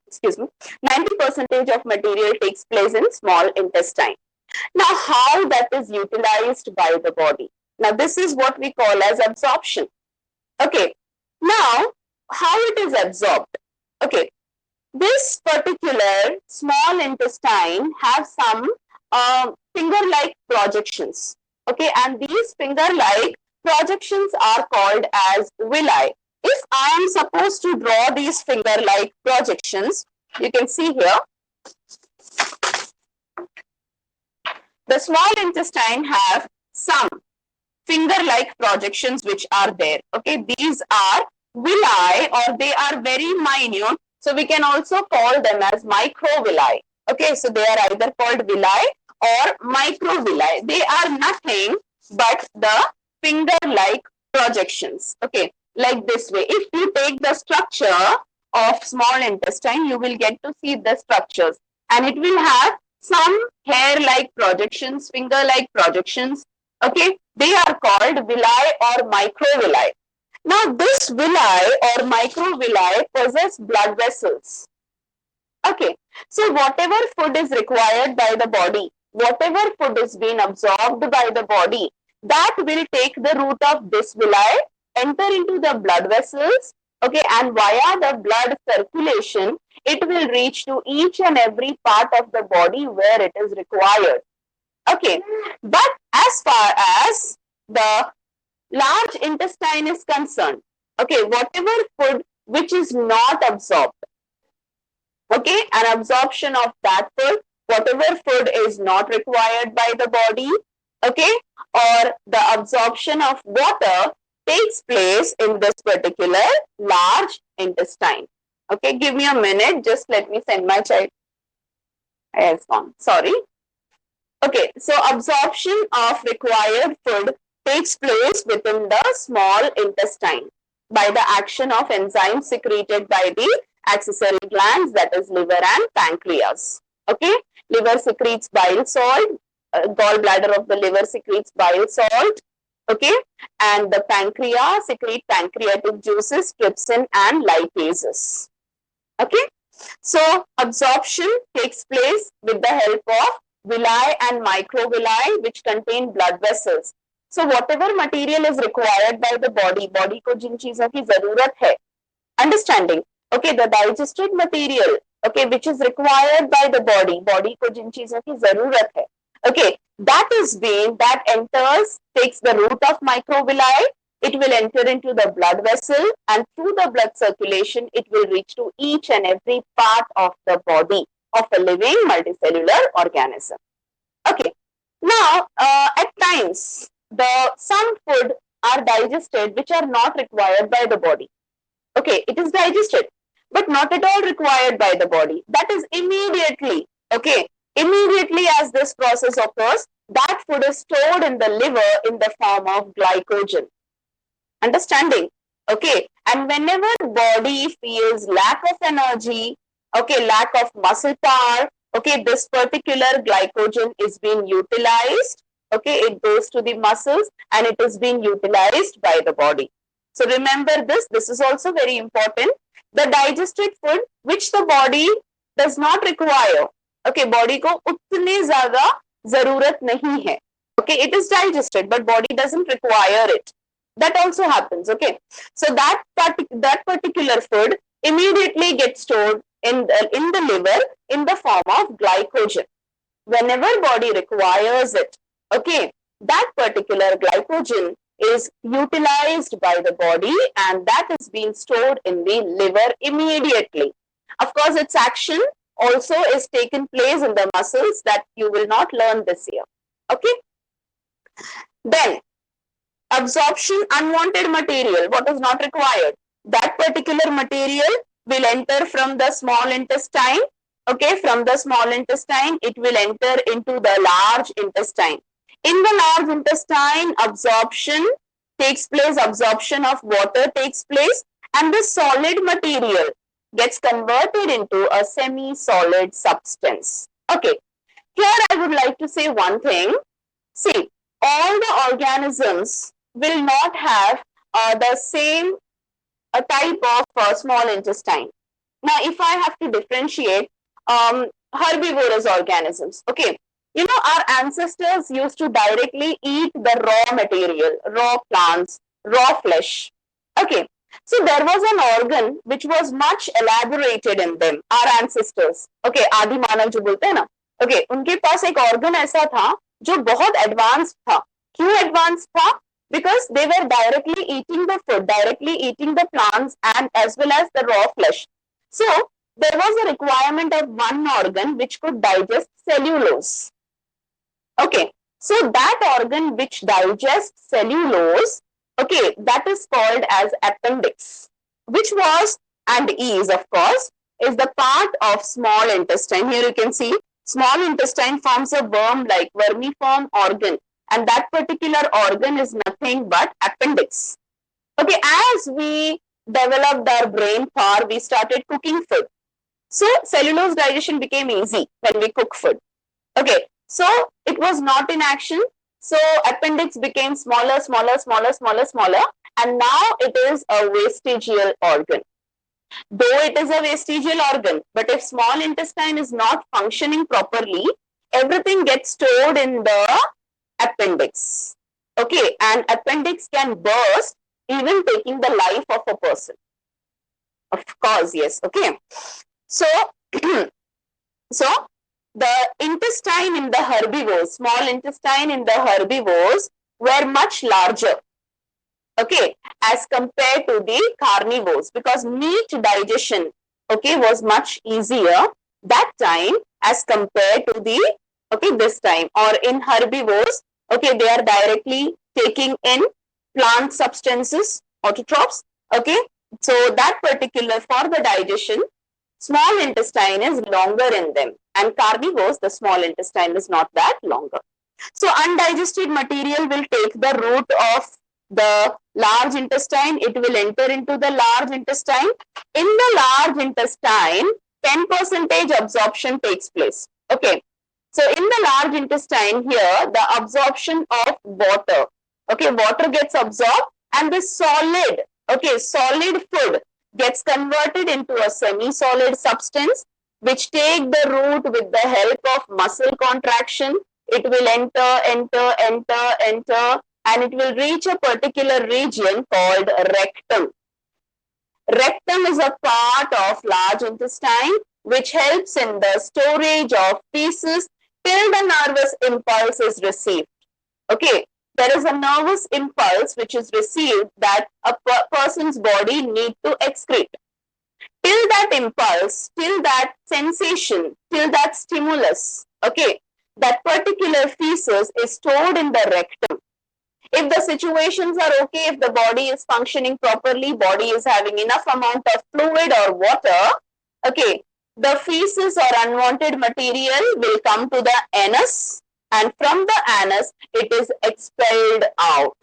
excuse me, 90% of material takes place in small intestine. Now, how that is utilized by the body? Now, this is what we call as absorption. Okay. Now, how it is absorbed? Okay. This particular small intestine have some finger-like projections. Okay, and these finger-like projections are called as villi. If I am supposed to draw these finger-like projections, you can see here, the small intestine have some finger-like projections which are there. Okay, these are villi, or they are very minute. So we can also call them as microvilli. Okay, so they are either called villi or microvilli. They are nothing but the finger-like projections. Okay, like this way. If you take the structure of small intestine, you will get to see the structures, and it will have some hair-like projections, finger-like projections. Okay, they are called villi or microvilli. Now, this villi or microvilli possess blood vessels. Okay, so whatever food is required by the body, whatever food is being absorbed by the body, that will take the route of this villi, enter into the blood vessels, okay, and via the blood circulation, it will reach to each and every part of the body where it is required. Okay, but as far as the large intestine is concerned, okay, whatever food which is not absorbed, okay, an absorption of that food, whatever food is not required by the body, okay, or the absorption of water takes place in this particular large intestine. Okay, give me a minute, just let me send my child. Yes, sorry. Okay, so absorption of required food takes place within the small intestine by the action of enzymes secreted by the accessory glands, that is liver and pancreas. Okay, liver secretes bile salt, gallbladder of the liver secretes bile salt. Okay, and the pancreas secrete pancreatic juices, trypsin and lipases. Okay, so absorption takes place with the help of villi and microvilli, which contain blood vessels. So whatever material is required by the body को जिन चीजों की जरूरत है, understanding, okay, the digested material, okay, which is required by the body को जिन चीजों की जरूरत है, okay, that is being, that enters, takes the route of microvilli. It will enter into the blood vessel, and through the blood circulation, it will reach to each and every part of the body of a living multicellular organism. Okay. Now, at times, some food are digested which are not required by the body. Okay, it is digested, but not at all required by the body. That is immediately, okay, immediately as this process occurs, that food is stored in the liver in the form of glycogen. Understanding? Okay, and whenever body feels lack of energy, okay, lack of muscle power, okay, this particular glycogen is being utilized, okay, it goes to the muscles and it is being utilized by the body. So remember this is also very important. The digested food which the body does not require, okay, body को उतने ज़्यादा ज़रूरत नहीं है, okay, it is digested but body doesn't require it. That also happens, okay. So that particular food immediately gets stored in the liver in the form of glycogen. Whenever body requires it, okay, that particular glycogen is utilized by the body and that is being stored in the liver immediately. Of course, its action also is taken place in the muscles, that you will not learn this year, okay. Then absorption unwanted material, what is not required, that particular material will enter from the small intestine, okay, from the small intestine it will enter into the large intestine. In the large intestine, absorption takes place, absorption of water takes place, and the solid material gets converted into a semi-solid substance. Okay, here I would like to say one thing. See, all the organisms will not have the same type of small intestine. Now, if I have to differentiate herbivorous organisms, okay, you know, our ancestors used to directly eat the raw material, raw plants, raw flesh. Okay, so there was an organ which was much elaborated in them, our ancestors. Okay, आदि मानव जो बोलते हैं ना, okay, उनके पास एक organ ऐसा था जो बहुत advanced था. क्यों advanced था? Because they were directly eating the food, directly eating the plants and as well as the raw flesh. So there was a requirement of one organ which could digest cellulose. Okay, so that organ which digests cellulose, okay, that is called as appendix, which was and is, of course, is the part of small intestine. Here you can see small intestine forms a worm-like vermiform organ, and that particular organ is nothing but appendix. Okay, as we developed our brain power, we started cooking food. So cellulose digestion became easy when we cook food. Okay, so it was not in action. So appendix became smaller, smaller, smaller, smaller, smaller, and now it is a vestigial organ. Though it is a vestigial organ, but if small intestine is not functioning properly, everything gets stored in the appendix. Okay, and appendix can burst, even taking the life of a person. Of course, yes. Okay, so so the intestine in the herbivores, small intestine in the herbivores were much larger, okay, as compared to the carnivores, because meat digestion, okay, was much easier that time as compared to the, okay, this time. Or in herbivores, okay, they are directly taking in plant substances, autotrophs, okay. So that particular, for the digestion, small intestine is longer in them, and carnivores, the small intestine is not that longer. So undigested material will take the route of the large intestine. It will enter into the large intestine. In the large intestine, 10% absorption takes place. Okay. So in the large intestine here, the absorption of water, okay, water gets absorbed, and the solid, okay, solid food gets converted into a semi-solid substance, which take the route with the help of muscle contraction. It will enter, and it will reach a particular region called rectum. Rectum is a part of large intestine which helps in the storage of feces till the nervous impulse is received. Okay, there is a nervous impulse which is received that a person's body need to excrete. Till that impulse, till that sensation, till that stimulus, okay, that particular feces is stored in the rectum. If the situations are okay, if the body is functioning properly, body is having enough amount of fluid or water, okay, the feces or unwanted material will come to the anus, and from the anus, it is expelled out.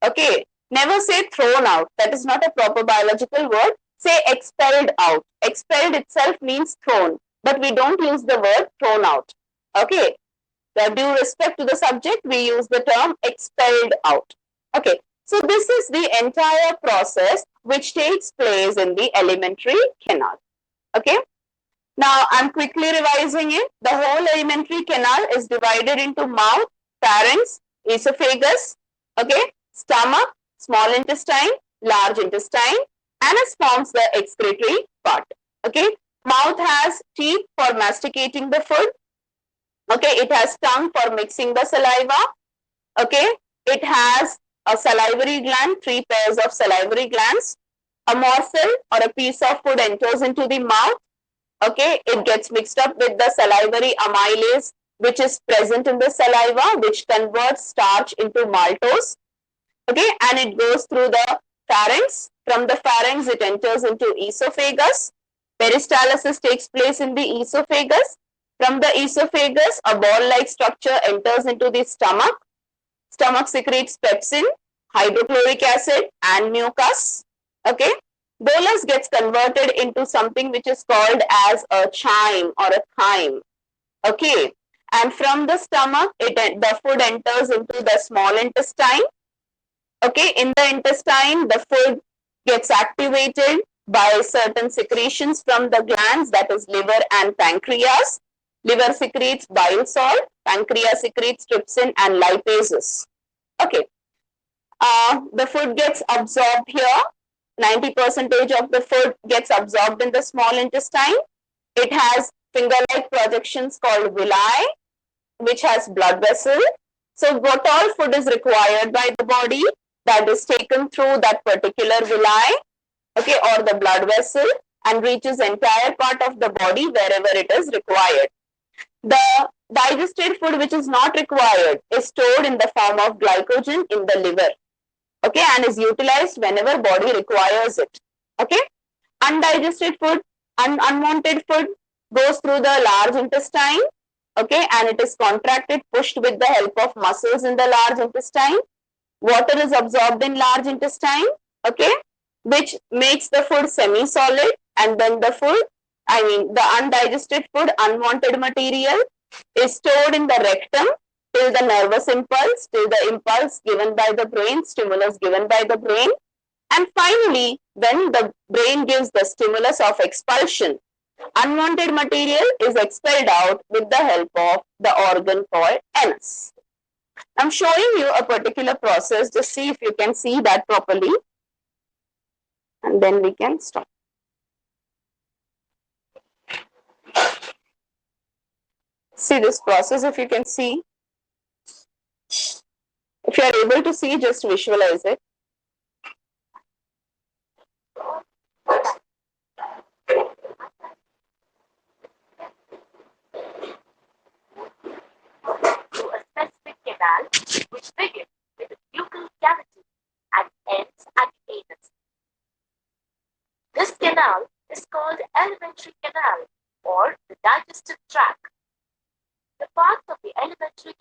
Okay, never say thrown out. That is not a proper biological word. Say expelled out. Expelled itself means thrown, but we don't use the word thrown out. Okay, due respect to the subject, we use the term expelled out. Okay, so this is the entire process which takes place in the alimentary canal. Okay, now I'm quickly revising it. The whole alimentary canal is divided into mouth, pharynx, esophagus, okay, stomach, small intestine, large intestine. Anus forms the excretory part. Okay, mouth has teeth for masticating the food. Okay, it has tongue for mixing the saliva. Okay, it has a salivary gland, 3 pairs of salivary glands. A morsel or a piece of food enters into the mouth. Okay, it gets mixed up with the salivary amylase, which is present in the saliva, which converts starch into maltose. Okay, and it goes through the pharynx. From the pharynx, it enters into esophagus. Peristalsis takes place in the esophagus. From the esophagus, a ball-like structure enters into the stomach. Stomach secretes pepsin, hydrochloric acid, and mucus. Okay, bolus gets converted into something which is called as a chyme or a chyme. Okay, and from the stomach, the food enters into the small intestine. Okay, in the intestine, the food gets activated by certain secretions from the glands, that is liver and pancreas. Liver secretes bile salt, pancreas secretes trypsin and lipases. Okay, the food gets absorbed here. 90% of the food gets absorbed in the small intestine. It has finger-like projections called villi, which has blood vessel. So what all food is required by the body, that is taken through that particular villi, okay, or the blood vessel, and reaches entire part of the body wherever it is required. The digested food which is not required is stored in the form of glycogen in the liver, okay, and is utilized whenever body requires it. Okay, undigested food, unwanted food goes through the large intestine, okay, and it is contracted, pushed with the help of muscles in the large intestine. Water is absorbed in large intestine, okay, which makes the food semi-solid, and then the food, I mean the undigested food, unwanted material, is stored in the rectum till the nervous impulse, till the impulse given by the brain, stimulus given by the brain, and finally, when the brain gives the stimulus of expulsion, unwanted material is expelled out with the help of the organ called anus. I'm showing you a particular process, just see if you can see that properly, and then we can stop. See this process if you can see. If you are able to see, just visualize it. To a specific canal which begins with the buccal cavity and ends at the anus. This canal is called alimentary canal or the digestive tract. The parts of the alimentary